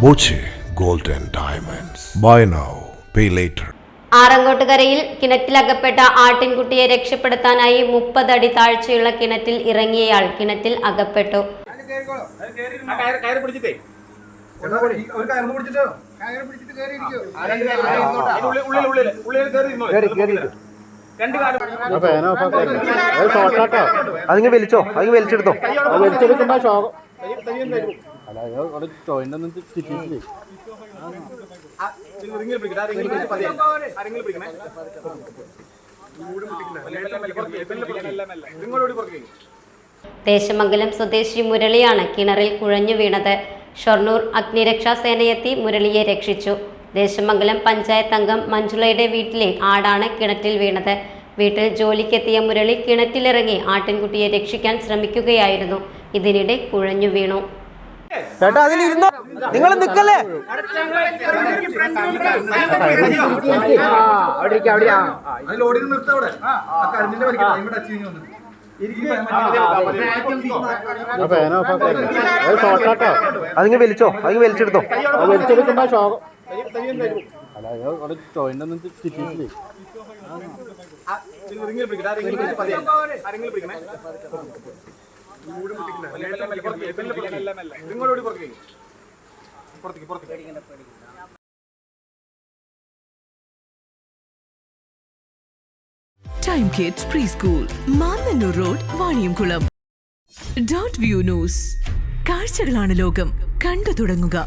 Boche gold and diamonds. Buy now pay later. ആറങ്ങോട്ടുകരയിൽ കിണറ്റിലകപ്പെട്ട ആട്ടിൻകുട്ടിയെ രക്ഷപ്പെടുത്താനായി 30 അടി താഴ്ചയുള്ള കിണറ്റിൽ ഇറങ്ങിയയാൾ കിണറ്റിൽ അകപ്പെട്ടു. അതിങ്ങ് വലിച്ചോ, അതിങ്ങ് വലിച്ചെടുത്തോ. ദേശമംഗലം സ്വദേശി മുരളിയാണ് കിണറിൽ കുഴഞ്ഞു വീണത്. ഷൊർണൂർ അഗ്നിരക്ഷാസേനയെത്തി മുരളിയെ രക്ഷിച്ചു. ദേശമംഗലം പഞ്ചായത്ത് അംഗം മഞ്ജുളയുടെ വീട്ടിലെ ആടാണ് കിണറ്റിൽ വീണത്. വീട്ടിൽ ജോലിക്കെത്തിയ മുരളി കിണറ്റിലിറങ്ങി ആട്ടിൻകുട്ടിയെ രക്ഷിക്കാൻ ശ്രമിക്കുകയായിരുന്നു. ഇതിനിടെ കുഴഞ്ഞു വീണു. ചേട്ടാ അതിലിരുന്നോ, നിങ്ങൾ നിക്കല്ലേ. അതിങ്ങ് വലിച്ചോ, അതിങ്ങ് വലിച്ചെടുത്തോ. Time Kids Preschool, Mannannur Road, Vaniyamkulam. Dot View News. കാഴ്ചകളാണ് ലോകം, കണ്ടു തുടങ്ങുക.